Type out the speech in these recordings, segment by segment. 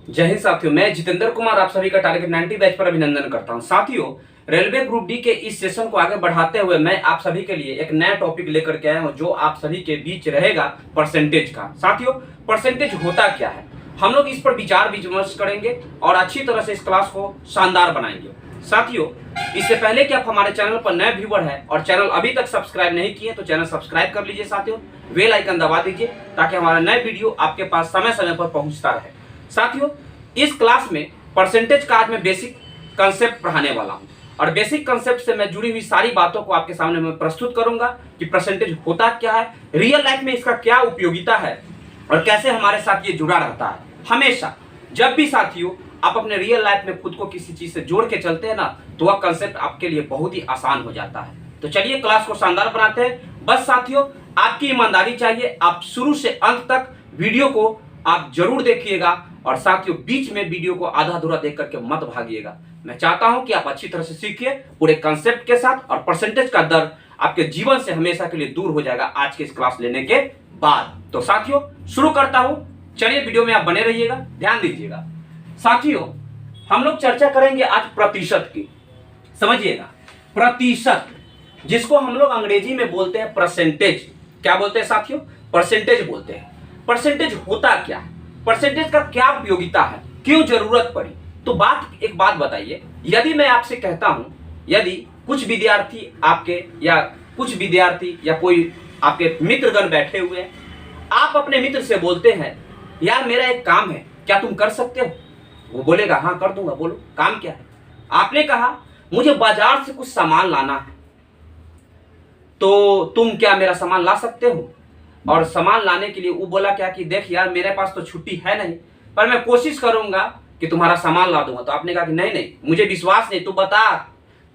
जय हिंद साथियों, मैं जितेंद्र कुमार आप सभी का टारगेट 90 बैच पर अभिनंदन करता हूं। साथियों, रेलवे ग्रुप डी के इस सेशन को आगे बढ़ाते हुए मैं आप सभी के लिए एक नया टॉपिक लेकर के आया हूं जो आप सभी के बीच रहेगा परसेंटेज का। साथियों, परसेंटेज होता क्या है, हम लोग इस पर विचार विमर्श करेंगे और अच्छी तरह से इस क्लास को शानदार बनाएंगे। साथियों, इससे पहले कि आप हमारे चैनल पर नए व्यूवर हैं और चैनल अभी तक सब्सक्राइब नहीं किए तो चैनल सब्सक्राइब कर लीजिए। साथियों, बेल आइकन दबा दीजिए ताकि हमारा नए वीडियो आपके पास समय समय पर पहुंचता रहे। साथियों, इस क्लास में परसेंटेज का आज मैं बेसिक कंसेप्ट पढ़ाने वाला हूं और बेसिक कंसेप्ट से मैं जुड़ी हुई सारी बातों को आपके सामने मैं प्रस्तुत करूंगा कि परसेंटेज होता क्या है, रियल लाइफ में इसका क्या उपयोगिता है और कैसे हमारे साथ ये जुड़ा रहता है। हमेशा जब भी साथियों आप अपने रियल लाइफ में खुद को किसी चीज से जोड़ के चलते हैं ना, तो वह कंसेप्ट आपके लिए बहुत ही आसान हो जाता है। तो चलिए क्लास को शानदार बनाते हैं। बस साथियों, आपकी ईमानदारी चाहिए, आप शुरू से अंत तक वीडियो को आप जरूर देखिएगा और साथियों बीच में वीडियो को आधा अधूरा देख करके मत भागिएगा। मैं चाहता हूं कि आप अच्छी तरह से सीखिए पूरे कंसेप्ट के साथ और परसेंटेज का दर आपके जीवन से हमेशा के लिए दूर हो जाएगा आज के इस क्लास लेने के बाद। तो साथियों शुरू करता हूं, चलिए वीडियो में आप बने रहिएगा, ध्यान दीजिएगा। साथियों, हम लोग चर्चा करेंगे आज प्रतिशत की। समझिएगा, प्रतिशत जिसको हम लोग अंग्रेजी में बोलते हैं परसेंटेज। क्या बोलते हैं साथियों? परसेंटेज बोलते हैं। परसेंटेज होता क्या है, परसेंटेज का क्या उपयोगिता है, क्यों जरूरत पड़ी? तो एक बात बताइए, यदि मैं आपसे कहता हूं, यदि कुछ विद्यार्थी या कोई आपके मित्रगण बैठे हुए हैं, आप अपने मित्र से बोलते हैं यार मेरा एक काम है, क्या तुम कर सकते हो? वो बोलेगा हाँ कर दूंगा। बोलो काम क्या है? आपने कहा मुझे बाजार से कुछ सामान लाना है, तो तुम क्या मेरा सामान ला सकते हो? और सामान लाने के लिए वो बोला क्या कि देख यार मेरे पास तो छुट्टी है नहीं, पर मैं कोशिश करूंगा कि तुम्हारा सामान ला दूंगा। तो आपने कहा कि नहीं मुझे विश्वास नहीं, तू बता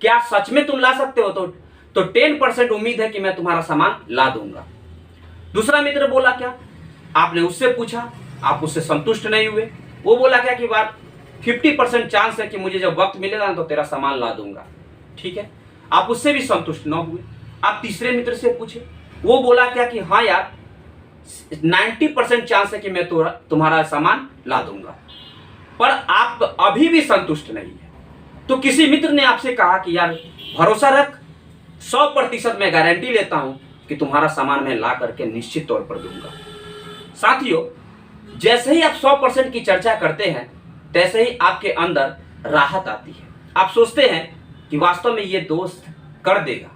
क्या सच में तुम ला सकते हो? तो 10% उम्मीद है कि मैं तुम्हारा सामान ला दूंगा। दूसरा मित्र बोला क्या, आपने उससे पूछा, आप उससे संतुष्ट नहीं हुए। वो बोला क्या कि बात 50% चांस है कि मुझे जब वक्त मिलेगा ना तो तेरा सामान ला दूंगा। ठीक है, आप उससे भी संतुष्ट न हुए। आप तीसरे मित्र से पूछे, वो बोला क्या कि हाँ यार 90% चांस है कि मैं तुम्हारा सामान ला दूंगा, पर आप अभी भी संतुष्ट नहीं है। तो किसी मित्र ने आपसे कहा कि यार भरोसा रख, 100% मैं गारंटी लेता हूं कि तुम्हारा सामान मैं ला करके निश्चित तौर पर दूंगा। साथियों, जैसे ही आप 100% की चर्चा करते हैं तैसे ही आपके अंदर राहत आती है। आप सोचते हैं कि वास्तव में ये दोस्त कर देगा।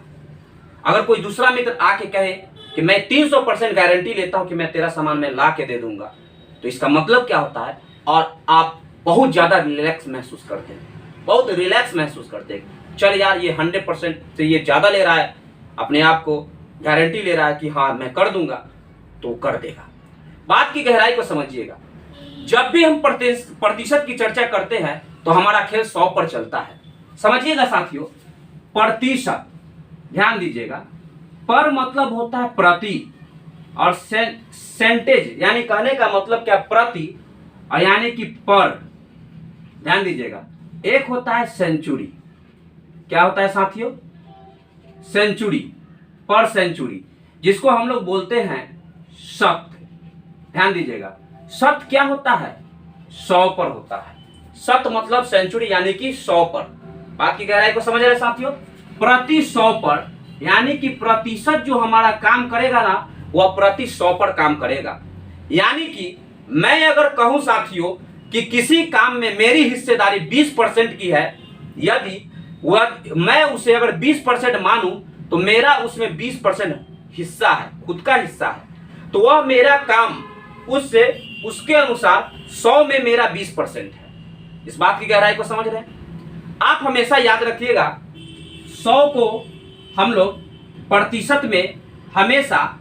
अगर कोई दूसरा मित्र आके कहे कि मैं 300% गारंटी लेता हूं कि मैं तेरा सामान मैं ला के दे दूंगा, तो इसका मतलब क्या होता है? और आप बहुत ज्यादा रिलैक्स महसूस करते हैं, बहुत रिलैक्स महसूस करते हैं। चल यार ये 100% से ये ज्यादा ले रहा है, अपने आप को गारंटी ले रहा है कि हाँ मैं कर दूंगा, तो कर देगा। बात की गहराई को समझिएगा, जब भी हम प्रतिशत की चर्चा करते हैं तो हमारा खेल 100 पर चलता है। समझिएगा साथियों, प्रतिशत ध्यान दीजिएगा, पर मतलब होता है प्रति और सेंटेज यानी कहने का मतलब क्या, प्रति और यानी कि पर। ध्यान दीजिएगा, एक होता है सेंचुरी। क्या होता है साथियों? सेंचुरी, पर सेंचुरी, जिसको हम लोग बोलते हैं शत। ध्यान दीजिएगा, शत क्या होता है? 100 पर होता है। शत मतलब सेंचुरी यानी कि 100 पर। बात की गहराई को समझ रहे साथियों? प्रति 100 पर यानी कि प्रतिशत जो हमारा काम करेगा ना, वह प्रति 100 पर काम करेगा। यानी कि मैं अगर कहूं साथियों कि किसी काम में मेरी हिस्सेदारी 20% की है, यदि मैं उसे अगर 20% मानूं तो मेरा उसमें 20% हिस्सा है, खुद का हिस्सा है, तो वह मेरा काम उसके अनुसार 100 में मेरा 20% है। इस बात की गहराई को समझ रहे हैं? आप हमेशा याद रखिएगा, 100 को हम लोग प्रतिशत में हमेशा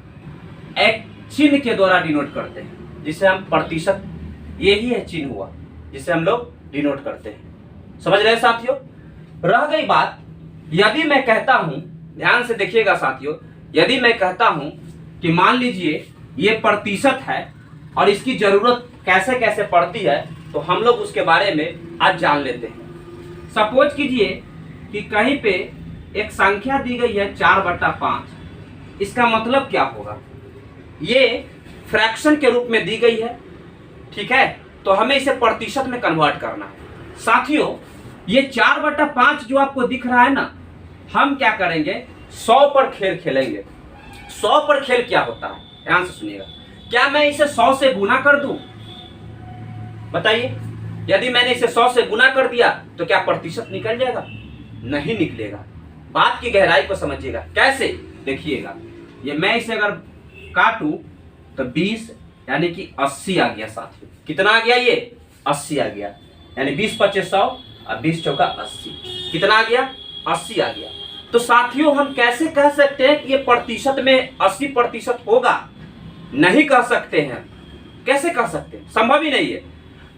एक चिन्ह के द्वारा डिनोट करते हैं, जिसे हम प्रतिशत, यही है चिन्ह हुआ जिसे हम लोग डिनोट करते हैं। समझ रहे हैं साथियों? रह गई बात, यदि मैं कहता हूं, ध्यान से देखिएगा साथियों, यदि मैं कहता हूं कि मान लीजिए ये प्रतिशत है और इसकी जरूरत कैसे कैसे पड़ती है, तो हम लोग उसके बारे में आज जान लेते हैं। सपोज कीजिए कि कहीं पे एक संख्या दी गई है 4/5। इसका मतलब क्या होगा? ये फ्रैक्शन के रूप में दी गई है, ठीक है, तो हमें इसे प्रतिशत में कन्वर्ट करना है। साथियों, ये 4/5 जो आपको दिख रहा है ना, हम क्या करेंगे, 100 पर खेल खेलेंगे। 100 पर खेल क्या होता है, ध्यान से सुनिएगा। क्या मैं इसे 100 से गुना कर दूं? बताइए, यदि मैंने इसे 100 से गुना कर दिया तो क्या प्रतिशत निकल जाएगा? नहीं निकलेगा। बात की गहराई को समझिएगा। कैसे? देखिएगा, ये मैं इसे अगर काटूं तो 20 यानी कि 80 आ गया साथियों। कितना आ गया? ये 80 आ गया। यानी 20 25 100 और 20 चौका 80। कितना आ गया? 80 आ गया। तो साथियों, हम कैसे कह सकते हैं कि ये प्रतिशत में 80% होगा? नहीं कह सकते हैं। कैसे कह सकते हैं? संभव ही नहीं है।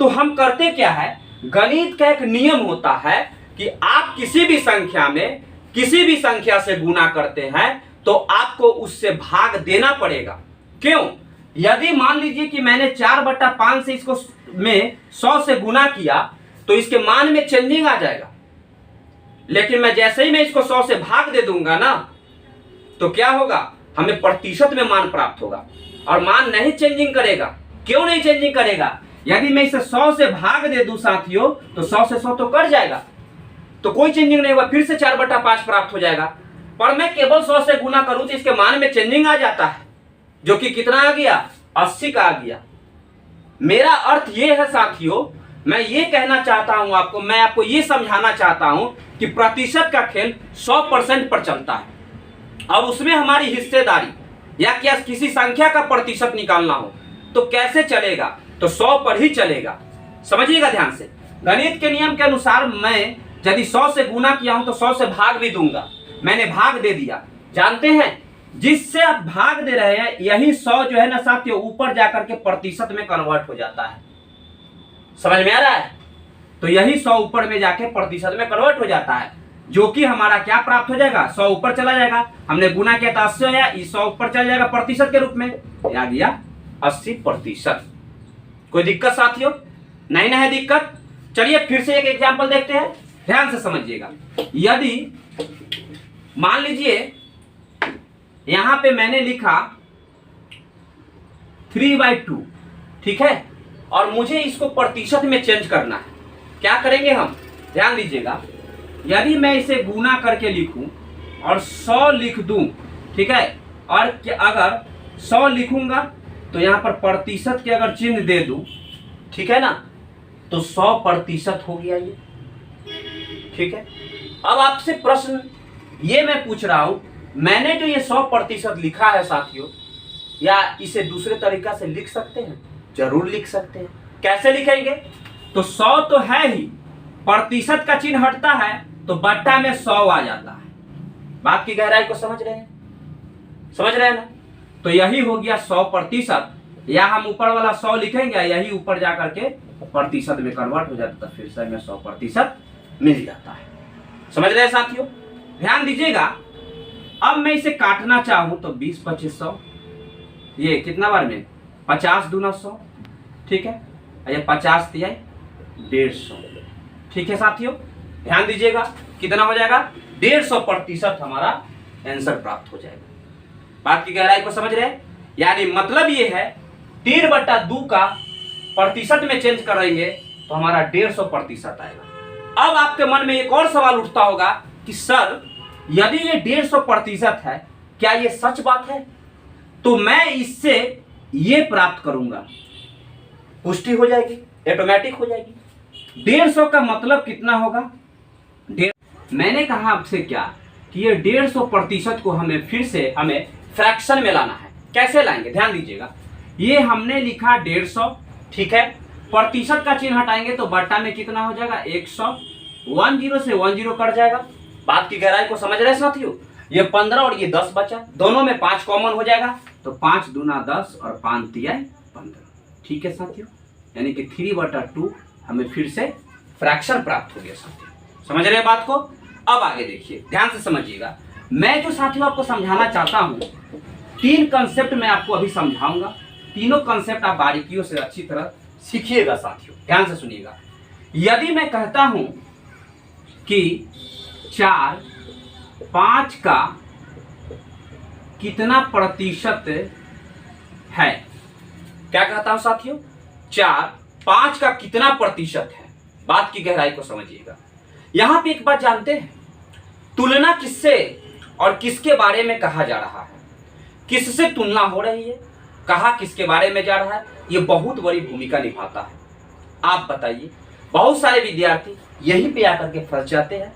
तो हम करते क्या है, गणित का एक नियम होता है कि आप किसी भी संख्या में किसी भी संख्या से गुना करते हैं तो आपको उससे भाग देना पड़ेगा। क्यों? यदि मान लीजिए कि मैंने 4/5 से इसको में 100 से गुना किया तो इसके मान में चेंजिंग आ जाएगा। लेकिन मैं जैसे ही मैं इसको 100 से भाग दे दूंगा ना, तो क्या होगा, हमें प्रतिशत में मान प्राप्त होगा। और मान नहीं चेंजिंग करेगा। क्यों नहीं चेंजिंग करेगा? यदि मैं इसे 100 से भाग दे दूं साथियों, तो 100 से 100 तो कट जाएगा, तो कोई चेंजिंग नहीं होगा, फिर से 4/5 प्राप्त हो जाएगा। पर मैं केवल 100 से गुना करूं तो इसके मान में चेंजिंग आ जाता है, जो कि कितना आ गया? 80 का आ गया। मेरा अर्थ ये है साथियों, मैं ये कहना चाहता हूं आपको, मैं आपको ये समझाना चाहता हूं कि प्रतिशत का खेल 100% पर चलता है। अब उसमें हमारी हिस्सेदारी या क्या किसी संख्या का प्रतिशत निकालना हो तो कैसे चलेगा? तो 100 पर ही चलेगा। समझिएगा ध्यान से। गणित के नियम के अनुसार मैं यदि 100 से गुना किया हूं तो 100 से भाग भी दूंगा। मैंने भाग दे दिया। जानते हैं, जिससे आप भाग दे रहे हैं यही 100 जो है ना साथियों, ऊपर जाकर के प्रतिशत में कन्वर्ट हो जाता है। समझ में आ रहा है? तो यही 100 ऊपर में जाके प्रतिशत में कन्वर्ट हो जाता है, जो कि हमारा क्या प्राप्त हो जाएगा? 100 ऊपर चला जाएगा। हमने गुना किया था 80 आया, 100 ऊपर चला जाएगा प्रतिशत के रूप में, आ गया 80%। कोई दिक्कत साथियों? नहीं ना है दिक्कत? चलिए फिर से एक एग्जांपल देखते हैं, ध्यान से समझिएगा। यदि मान लीजिए यहां पे मैंने लिखा 3/2, ठीक है, और मुझे इसको प्रतिशत में चेंज करना है। क्या करेंगे हम? ध्यान दीजिएगा। यदि मैं इसे गुना करके लिखूं और 100 लिख दूं, ठीक है, और अगर 100 लिखूंगा तो यहां पर प्रतिशत के अगर चिन्ह दे दूं, ठीक है ना, तो 100% हो गया ये। ठीक है। अब आपसे प्रश्न ये मैं पूछ रहा हूं, मैंने जो ये 100% लिखा है साथियों, या इसे दूसरे तरीका से लिख सकते हैं? जरूर लिख सकते हैं। कैसे लिखेंगे? तो 100 तो है ही, प्रतिशत का चिन्ह हटता है तो बट्टा में 100 आ जाता है। बात की गहराई को समझ रहे हैं? समझ रहे हैं ना? तो यही हो गया 100%, या हम ऊपर वाला 100 लिखेंगे, यही ऊपर जाकर के प्रतिशत में कन्वर्ट हो जाता है, फिर से हमें 100% मिल जाता है। समझ रहे हैं साथियों? ध्यान दीजिएगा। अब मैं इसे काटना चाहूं तो 20 25 100, ये कितना बार में 50 दूना 100, ठीक है, ये 50 दिया 150, ठीक है साथियों। ध्यान दीजिएगा, कितना हो जाएगा? 150% हमारा आंसर प्राप्त हो जाएगा। बात की गहराई को समझ रहे हैं? यानी मतलब ये है 3/2 का प्रतिशत में चेंज करेंगे तो हमारा 150% आएगा। अब आपके मन में एक और सवाल उठता होगा कि सर, यदि ये 150% है, क्या ये सच बात है? तो मैं इससे ये प्राप्त करूंगा, पुष्टि हो जाएगी, ऑटोमेटिक हो जाएगी। 150 का मतलब कितना होगा? मैंने कहा आपसे क्या कि ये 150% को हमें फिर से हमें फ्रैक्शन में लाना है। कैसे लाएंगे? ध्यान दीजिएगा। ये हमने लिखा 150, ठीक है, प्रतिशत का चिन्ह हटाएंगे तो बट्टा में कितना हो जाएगा? 100, 10 से 10 कट जाएगा। बात की गहराई को समझ रहे साथियों? ये 15 और ये 10 बचा, दोनों में 5 कॉमन हो जाएगा, तो 5 दूना 10 और 5 तिया 15, ठीक है साथियों। यानी कि 3/2 हमें फिर से फ्रैक्शन प्राप्त हो गया साथियों। समझ रहे हैं बात को? अब आगे देखिए, ध्यान से समझिएगा। मैं जो साथियों आपको समझाना चाहता हूं, 3 कंसेप्ट मैं आपको अभी समझाऊंगा। तीनों कंसेप्ट आप बारीकियों से अच्छी तरह सीखिएगा साथियों। ध्यान से सुनिएगा। यदि मैं कहता हूं कि 4 5 का कितना प्रतिशत है, क्या कहता हूं साथियों? 4 5 का कितना प्रतिशत है। बात की गहराई को समझिएगा। यहां पे एक बात जानते हैं, तुलना किससे और किसके बारे में कहा जा रहा है, किससे तुलना हो रही है, कहा किसके बारे में जा रहा है, ये बहुत बड़ी भूमिका निभाता है। आप बताइए, बहुत सारे विद्यार्थी यहीं पे आकर के फंस जाते हैं,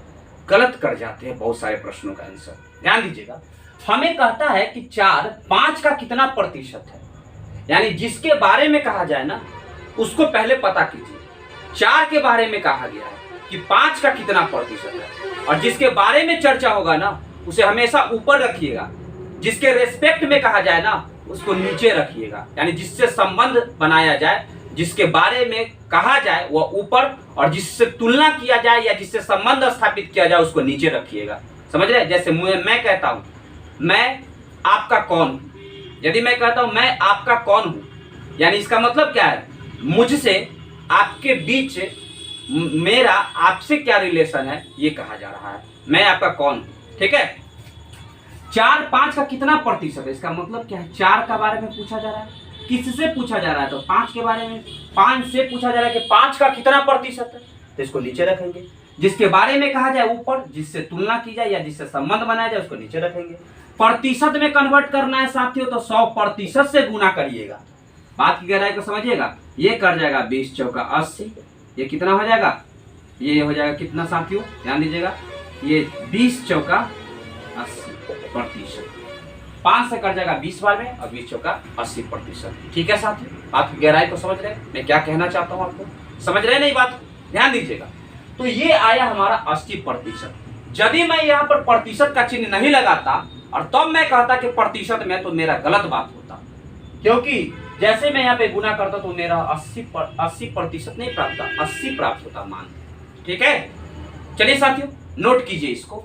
गलत कर जाते हैं बहुत सारे प्रश्नों का आंसर। ध्यान दीजिएगा, हमें कहता है कि 4 5 का कितना प्रतिशत है, यानी जिसके बारे में कहा जाए ना उसको पहले पता कीजिए। 4 के बारे में कहा गया है कि 5 का कितना प्रतिशत है, और जिसके बारे में चर्चा होगा ना उसे हमेशा ऊपर रखिएगा, जिसके रेस्पेक्ट में कहा जाए ना उसको नीचे रखिएगा, यानी जिससे संबंध बनाया जाए, जिसके बारे में कहा जाए वह ऊपर, और जिससे तुलना किया जाए या जिससे संबंध स्थापित किया जाए उसको नीचे रखिएगा। समझ रहे? जैसे मैं कहता हूं मैं आपका कौन हूं, यदि मैं कहता हूं मैं आपका कौन हूं, यानी इसका मतलब क्या है, मुझसे आपके बीच मेरा आपसे क्या रिलेशन है ये कहा जा रहा है, मैं आपका कौन हूं। ठीक है, 4 5 का कितना प्रतिशत है, इसका मतलब क्या है, 4 का बारे में पूछा जा रहा है, किससे पूछा जा रहा है, तो 5 के बारे में, 5 से पूछा जा रहा है कि 5 का कितना प्रतिशत है, तो इसको नीचे रखेंगे। जिसके बारे में कहा जाए ऊपर, जिससे तुलना की जाए या जिससे संबंध बनाया जाए उसको नीचे रखेंगे। प्रतिशत में कन्वर्ट करना है साथियों तो 100% से गुना करिएगा। बात की गहराई को समझिएगा। ये कर जाएगा 20 चौका 80, ये कितना हो जाएगा, ये हो जाएगा कितना साथियों, ध्यान दीजिएगा, ये 20 चौका 80%। 5 से कर जाएगा 20 बार में और 20 चौका 80%। ठीक है साथियों, बात की गहराई को समझ रहे हैं, मैं क्या कहना चाहता हूँ आपको, समझ रहे नहीं बात, ध्यान दीजिएगा। तो ये आया हमारा 80%। यदि मैं यहाँ पर प्रतिशत का चिन्ह नहीं लगाता और तब मैं कहता कि प्रतिशत में, तो मेरा गलत बात होता, क्योंकि जैसे मैं यहाँ पे गुना करता तो मेरा 80% नहीं प्राप्त होता, 80 प्राप्त होता मान। ठीक है, चलिए साथियों नोट कीजिए इसको।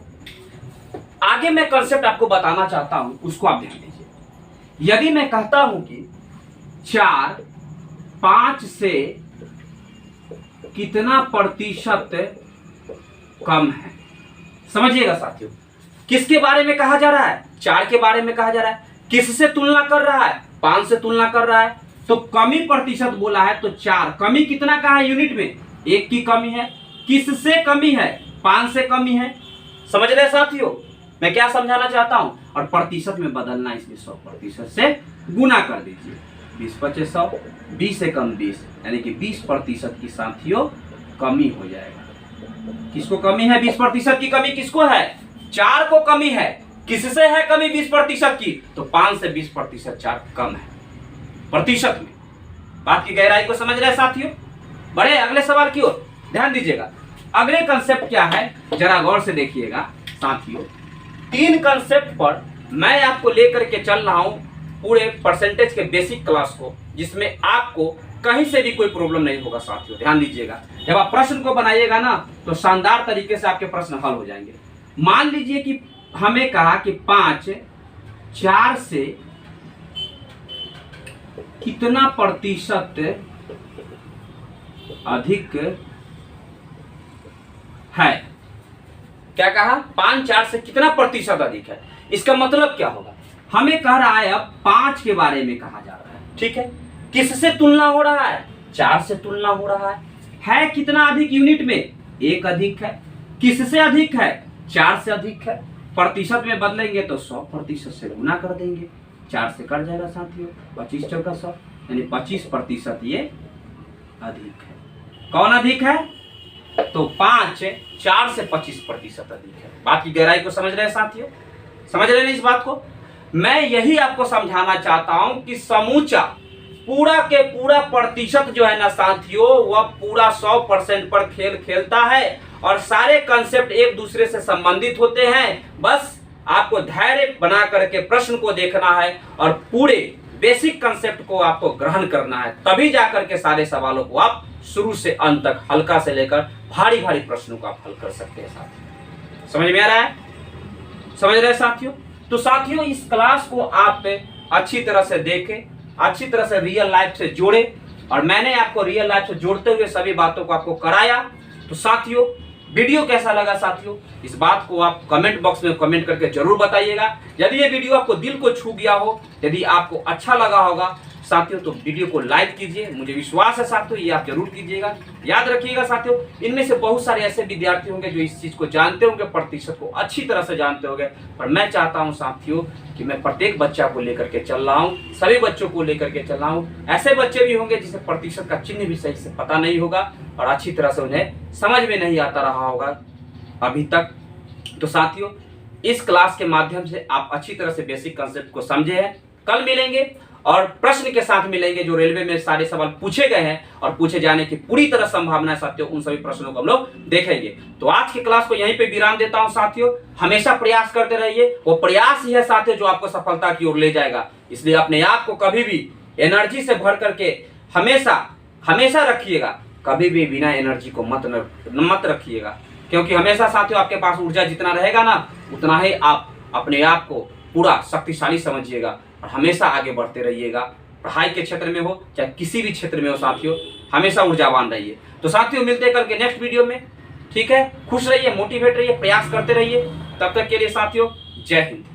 आगे मैं कंसेप्ट आपको बताना चाहता हूं, उसको आप ध्यान दीजिए। यदि मैं कहता हूं कि 4 5 से कितना प्रतिशत कम है, समझिएगा साथियों, किसके बारे में कहा जा रहा है, 4 के बारे में कहा जा रहा है, किससे तुलना कर रहा है, 5 से तुलना कर रहा है, तो कमी प्रतिशत बोला है, तो 4 कमी कितना का है यूनिट में, 1 की कमी है, किससे कमी है, 5 से कमी है। समझ रहे साथियों मैं क्या समझाना चाहता हूं, और प्रतिशत में बदलना, इसलिए 100% से गुना कर दीजिए। 20 25 100, 20 से कम 20, यानी कि 20% की साथियों कमी हो जाएगा। किसको कमी है, 20% की कमी किसको है, 4 को कमी है। किससे है कमी 20% की, तो 5 से 20% 4 कम है प्रतिशत में। बात की गहराई को समझ रहे साथियों, बड़े अगले सवाल की ओर ध्यान दीजिएगा। अगले कंसेप्ट क्या है जरा गौर से देखिएगा साथियों। 3 कंसेप्ट पर मैं आपको लेकर के चल रहा हूं पूरे परसेंटेज के बेसिक क्लास को, जिसमें आपको कहीं से भी कोई प्रॉब्लम नहीं होगा साथियों। ध्यान दीजिएगा, जब आप प्रश्न को बनाइएगा ना तो शानदार तरीके से आपके प्रश्न हल हो जाएंगे। मान लीजिए कि हमें कहा कि 5 4 से कितना प्रतिशत अधिक है, क्या कहा, 5 4 से कितना प्रतिशत अधिक है। इसका मतलब क्या होगा, हमें कह रहा है अब 5 के बारे में कहा जा रहा है। ठीक है, किससे तुलना हो रहा है, 4 से तुलना हो रहा है कितना अधिक यूनिट में, 1 अधिक है। किससे अधिक है, 4 से अधिक है। प्रतिशत में बदलेंगे तो 100% से गुना कर देंगे, 4 से कट जाएगा साथियों, 25 चौका 100, यानी 25% ये अधिक है। कौन अधिक है, तो 5 4 से 25% अधिक है। बात की गहराई को समझ रहे हैं साथियों, समझ रहे हैं इस बात को। मैं यही आपको समझाना चाहता हूं कि समूचा पूरा के पूरा प्रतिशत जो है ना साथियों, वह पूरा 100% पर खेल खेलता है और सारे कंसेप्ट एक दूसरे से संबंधित होते हैं। बस आपको धैर्य बना करके प्रश्न को देखना है और पूरे बेसिक कंसेप्ट को आपको ग्रहण करना है, तभी जाकर के सारे सवालों को आप शुरू से अंत तक, हल्का से लेकर भारी भारी प्रश्नों को आप हल कर सकते हैं साथियों। समझ में आ रहा है, समझ रहे हैं साथियों। तो साथियों इस क्लास को आप अच्छी तरह से देखें, अच्छी तरह से रियल लाइफ से जोड़े, और मैंने आपको रियल लाइफ से जोड़ते हुए सभी बातों को आपको कराया। तो साथियों वीडियो कैसा लगा साथियों, इस बात को आप कमेंट बॉक्स में कमेंट करके जरूर बताइएगा। यदि ये वीडियो आपको दिल को छू गया हो, यदि आपको अच्छा लगा होगा, साथियों तो वीडियो को लाइक कीजिए, मुझे विश्वास है साथियों ये आप जरूर कीजिएगा। याद रखिएगा साथियों, इनमें से बहुत सारे ऐसे विद्यार्थी होंगे जो इस चीज को जानते होंगे, प्रतिशत को अच्छी तरह से जानते होंगे, पर मैं चाहता हूं साथियों कि मैं प्रत्येक बच्चा को लेकर के चल रहा हूं, सभी बच्चों को लेकर के चल रहा हूं। ऐसे बच्चे भी होंगे जिसे प्रतिशत का चिन्ह भी सही से पता नहीं होगा और अच्छी तरह से उन्हें समझ में नहीं आता रहा होगा अभी तक। तो साथियों इस क्लास के माध्यम से आप अच्छी तरह से बेसिक कंसेप्ट को समझे हैं। कल मिलेंगे और प्रश्न के साथ मिलेंगे जो रेलवे में सारे सवाल पूछे गए हैं और पूछे जाने की पूरी तरह संभावना है साथियों, उन सभी प्रश्नों को हम लोग देखेंगे। तो आज की क्लास को यहीं पे विराम देता हूं साथियों। हमेशा प्रयास करते रहिए, वो प्रयास ही है साथियों जो आपको सफलता की ओर ले जाएगा। इसलिए अपने आप को कभी भी एनर्जी से भर करके हमेशा रखिएगा, कभी भी बिना एनर्जी को मत रखिएगा, क्योंकि हमेशा साथियों आपके पास ऊर्जा जितना रहेगा ना उतना ही आप अपने आप को पूरा शक्तिशाली समझिएगा और हमेशा आगे बढ़ते रहिएगा। पढ़ाई के क्षेत्र में हो चाहे किसी भी क्षेत्र में हो साथियों, हमेशा ऊर्जावान रहिए। तो साथियों मिलते हैं कल के नेक्स्ट वीडियो में, ठीक है। खुश रहिए, मोटिवेट रहिए, प्रयास करते रहिए। तब तक के लिए साथियों जय हिंद।